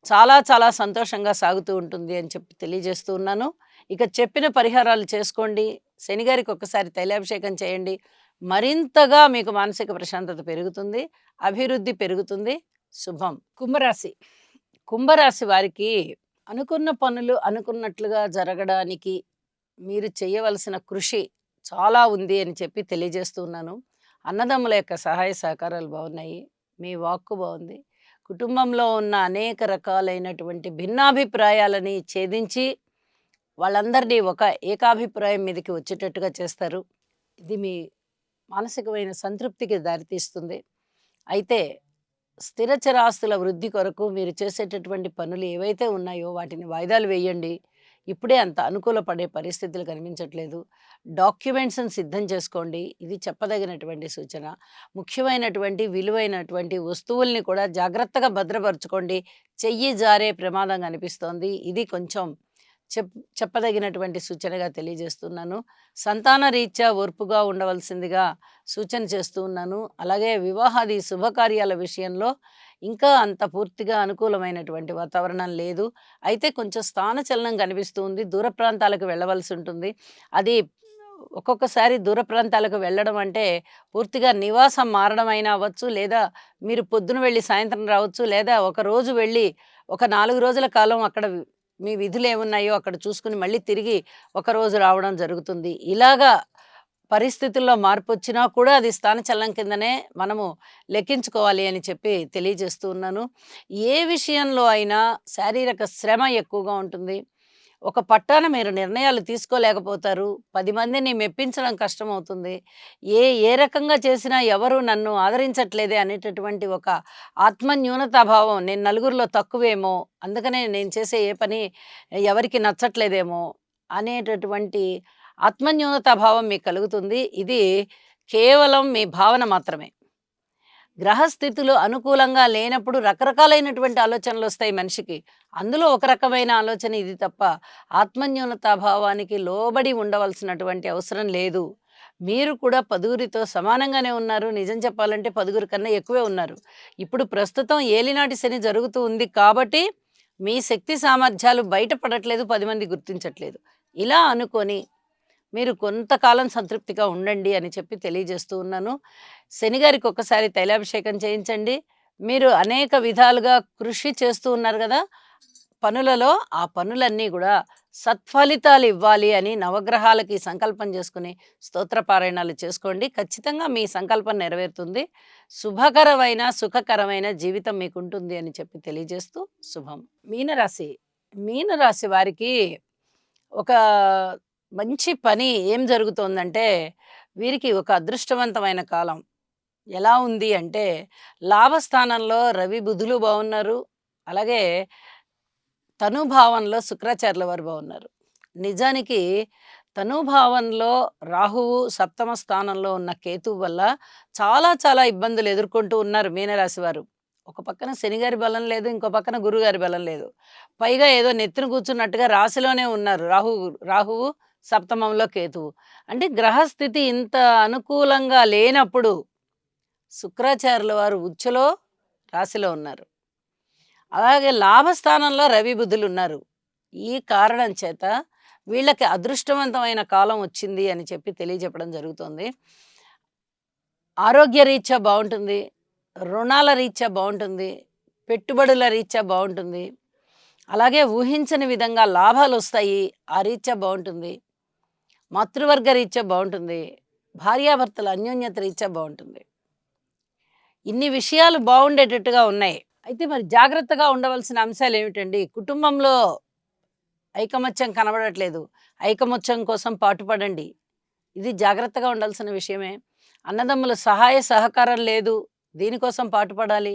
చాలా చాలా సంతోషంగా సాగుతూ ఉంటుంది అని చెప్పి తెలియజేస్తూ ఉన్నాను. ఇక చెప్పిన పరిహారాలు చేసుకోండి. శనిగారికి ఒక్కసారి తైలాభిషేకం చేయండి. మరింతగా మీకు మానసిక ప్రశాంతత పెరుగుతుంది. అభివృద్ధి పెరుగుతుంది. శుభం. కుంభరాశి. కుంభరాశి వారికి అనుకున్న పనులు అనుకున్నట్లుగా జరగడానికి మీరు చేయవలసిన కృషి చాలా ఉంది అని చెప్పి తెలియజేస్తూ ఉన్నాను. అన్నదమ్ముల యొక్క సహాయ సహకారాలు బాగున్నాయి. మీ వాక్కు బాగుంది. కుటుంబంలో ఉన్న అనేక రకాలైనటువంటి భిన్నాభిప్రాయాలని ఛేదించి వాళ్ళందరినీ ఒక ఏకాభిప్రాయం మీదకి వచ్చేటట్టుగా చేస్తారు. ఇది మీ మానసికమైన సంతృప్తికి దారితీస్తుంది. అయితే స్థిర చరాస్తుల వృద్ధి కొరకు మీరు చేసేటటువంటి పనులు ఏవైతే ఉన్నాయో వాటిని వాయిదాలు వేయండి. ఇప్పుడే అంత అనుకూల పడే పరిస్థితులు కనిపించట్లేదు. డాక్యుమెంట్స్‌ని సిద్ధం చేసుకోండి. ఇది చెప్పదగినటువంటి సూచన. ముఖ్యమైనటువంటి విలువైనటువంటి వస్తువుల్ని కూడా జాగ్రత్తగా భద్రపరుచుకోండి. చెయ్యి జారే ప్రమాదం కనిపిస్తోంది. ఇది కొంచెం చెప్పదగినటువంటి సూచనగా తెలియజేస్తున్నాను. సంతాన రీత్యా ఓర్పుగా ఉండవలసిందిగా సూచన చేస్తూ ఉన్నాను. అలాగే వివాహాది శుభకార్యాల విషయంలో ఇంకా అంత పూర్తిగా అనుకూలమైనటువంటి వాతావరణం లేదు. అయితే కొంచెం స్థానచలనం కనిపిస్తూ ఉంది. దూర ప్రాంతాలకు వెళ్ళవలసి ఉంటుంది. అది ఒక్కొక్కసారి దూర ప్రాంతాలకు వెళ్ళడం అంటే పూర్తిగా నివాసం మారడం అయినా అవ్వచ్చు. లేదా మీరు పొద్దున వెళ్ళి సాయంత్రం రావచ్చు. లేదా ఒక రోజు వెళ్ళి ఒక 4 రోజుల కాలం అక్కడ మీ విధులేమున్నాయో అక్కడ చూసుకొని మళ్ళీ తిరిగి ఒకరోజు రావడం జరుగుతుంది. ఇలాగా పరిస్థితుల్లో మార్పొచ్చినా కూడా అది స్థానచలనం కిందనే మనము లెక్కించుకోవాలి అని చెప్పి తెలియజేస్తూ ఉన్నాను. ఏ విషయంలో అయినా శారీరక శ్రమ ఎక్కువగా ఉంటుంది. ఒక పట్టాన మీరు నిర్ణయాలు తీసుకోలేకపోతారు. 10 మందిని మెప్పించడం కష్టమవుతుంది. ఏ రకంగా చేసినా ఎవరు నన్ను ఆదరించట్లేదే అనేటటువంటి ఒక ఆత్మన్యూనతాభావం, నేను నలుగురిలో తక్కువేమో, అందుకనే నేను చేసే ఏ పని ఎవరికీ నచ్చట్లేదేమో అనేటటువంటి ఆత్మన్యూనతాభావం మీకు కలుగుతుంది. ఇది కేవలం మీ భావన మాత్రమే. గ్రహస్థితులు అనుకూలంగా లేనప్పుడు రకరకాలైనటువంటి ఆలోచనలొస్తాయి మనిషికి. అందులో ఒక రకమైన ఆలోచన ఇది తప్ప, ఆత్మన్యూనతాభావానికి లోబడి ఉండవలసినటువంటి అవసరం లేదు. మీరు కూడా 10గురితో సమానంగానే ఉన్నారు. నిజం చెప్పాలంటే 10గురి కన్నా ఎక్కువే ఉన్నారు. ఇప్పుడు ప్రస్తుతం ఏలినాటి శని జరుగుతూ ఉంది కాబట్టి, మీ శక్తి సామర్థ్యాలు బయట పడట్లేదు, 10 మంది గుర్తించట్లేదు. ఇలా అనుకోని మీరు కొంతకాలం సంతృప్తిగా ఉండండి అని చెప్పి తెలియజేస్తూ ఉన్నాను. శనిగారికి ఒక్కసారి తైలాభిషేకం చేయించండి. మీరు అనేక విధాలుగా కృషి చేస్తూ ఉన్నారు గదా! పనులలో ఆ పనులన్నీ గూడా సత్ఫలితాలు ఇవ్వాలి అని నవగ్రహాలకి సంకల్పం చేసుకొని స్తోత్ర పారాయణాలు చేసుకోండి. ఖచ్చితంగా మీ సంకల్పం నెరవేరుతుంది. శుభకరమైన, సుఖకరమైన జీవితం మీకుంటుంది అని చెప్పి తెలియజేస్తూ శుభం. మీనరాశి. మీనరాశి వారికి ఒక మంచి పని ఏం జరుగుతోందంటే, వీరికి ఒక అదృష్టవంతమైన కాలం. ఎలా ఉంది అంటే, లాభస్థానంలో రవి, బుధులు బావున్నారు. అలాగే తనూభావంలో శుక్రాచార్యుల వారు బావున్నారు. నిజానికి తనూభావంలో రాహువు, సప్తమ స్థానంలో ఉన్న కేతువు వల్ల చాలా చాలా ఇబ్బందులు ఎదుర్కొంటూ ఉన్నారు మీనరాశి వారు. ఒక పక్కన శనిగారి బలం లేదు, ఇంకో పక్కన గురుగారి బలం లేదు. పైగా ఏదో నెత్తిన కూర్చున్నట్టుగా రాశిలోనే ఉన్నారు రాహువు, సప్తమంలో కేతువు. అంటే గ్రహస్థితి ఇంత అనుకూలంగా లేనప్పుడు శుక్రాచార్యుల వారు ఉచ్చులో రాశిలో ఉన్నారు. అలాగే లాభస్థానంలో రవి, బుధులున్నారు. ఈ కారణం చేత వీళ్ళకి అదృష్టవంతమైన కాలం వచ్చింది అని చెప్పి తెలియజెప్పడం జరుగుతోంది. ఆరోగ్యరీత్యా బావుంటుంది. రుణాల రీత్యా బావుంటుంది. పెట్టుబడుల రీత్యా బావుంటుంది. అలాగే ఊహించని విధంగా లాభాలొస్తాయి. ఆ రీత్యా బావుంటుంది. మాతృవర్గ రీత్యా బావుంటుంది. భార్యాభర్తల అన్యోన్యత రీత్యా బావుంటుంది. ఇన్ని విషయాలు బావుండేటట్టుగా ఉన్నాయి. అయితే మరి జాగ్రత్తగా ఉండవలసిన అంశాలేమిటండి? కుటుంబంలో ఐకమత్యం కనబడట్లేదు. ఐకమత్యం కోసం పాటుపడండి. ఇది జాగ్రత్తగా ఉండాల్సిన విషయమే. అన్నదమ్ముల సహాయ సహకారం లేదు. దీనికోసం పాటుపడాలి.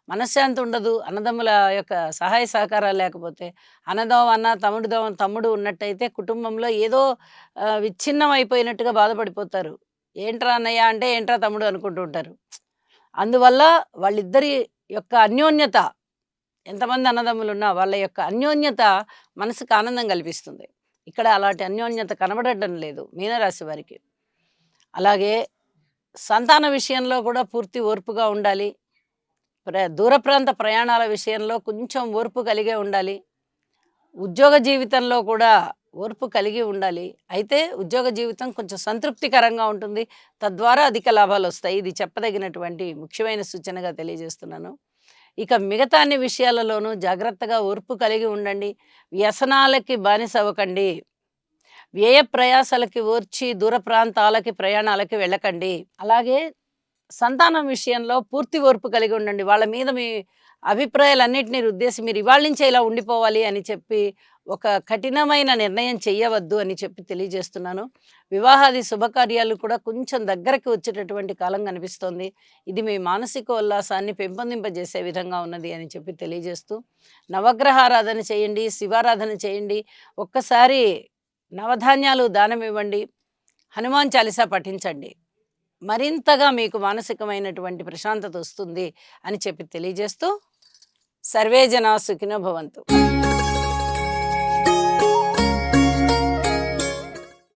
మనశ్శాంతి ఉండదు. అన్నదమ్ముల యొక్క సహాయ సహకారాలు లేకపోతే. అన్నదోమ అన్న, తమ్ముడిదోమ తమ్ముడు ఉన్నట్టయితే కుటుంబంలో ఏదో విచ్ఛిన్నం అయిపోయినట్టుగా బాధపడిపోతారు. ఏంట్రా అన్నయ్య అంటే, ఏంట్రా తమ్ముడు అనుకుంటూ ఉంటారు. అందువల్ల వాళ్ళిద్దరి యొక్క అన్యోన్యత, ఎంతమంది అన్నదమ్ములున్నా వాళ్ళ యొక్క అన్యోన్యత మనసుకు ఆనందం కల్పిస్తుంది. ఇక్కడ అలాంటి అన్యోన్యత కనబడటం లేదు మీనరాశి వారికి. అలాగే సంతాన విషయంలో కూడా పూర్తి ఓర్పుగా ఉండాలి. దూర ప్రాంత ప్రయాణాల విషయంలో కొంచెం ఓర్పు కలిగే ఉండాలి. ఉద్యోగ జీవితంలో కూడా ఓర్పు కలిగి ఉండాలి. అయితే ఉద్యోగ జీవితం కొంచెం సంతృప్తికరంగా ఉంటుంది. తద్వారా అధిక లాభాలొస్తాయి. ఇది చెప్పదగినటువంటి ముఖ్యమైన సూచనగా తెలియజేస్తున్నాను. ఇక మిగతా అన్ని విషయాలలోనూ జాగ్రత్తగా ఓర్పు కలిగి ఉండండి. వ్యసనాలకి బానిసవ్వకండి. వ్యయ ప్రయాసలకి ఓర్చి దూర ప్రాంతాలకి ప్రయాణాలకి వెళ్ళకండి. అలాగే సంతానం విషయంలో పూర్తి ఓర్పు కలిగి ఉండండి. వాళ్ళ మీద మీ అభిప్రాయాలన్నిటిని రుద్దేసి మీరు ఇవాళ నుంచే ఇలా ఉండిపోవాలి అని చెప్పి ఒక కఠినమైన నిర్ణయం చెయ్యవద్దు అని చెప్పి తెలియజేస్తున్నాను. వివాహాది శుభకార్యాలు కూడా కొంచెం దగ్గరకి వచ్చేటటువంటి కాలం కనిపిస్తోంది. ఇది మీ మానసిక ఉల్లాసాన్ని పెంపొందింపజేసే విధంగా ఉన్నది అని చెప్పి తెలియజేస్తూ, నవగ్రహారాధన చేయండి, శివారాధన చేయండి. ఒక్కసారి నవధాన్యాలు దానమివ్వండి. హనుమాన్ చాలీసా పఠించండి. మరింతగా మీకు మానసికమైనటువంటి ప్రశాంతత వస్తుంది అని చెప్పి తెలియజేస్తూ, సర్వే జనా సుఖినో భవంతు.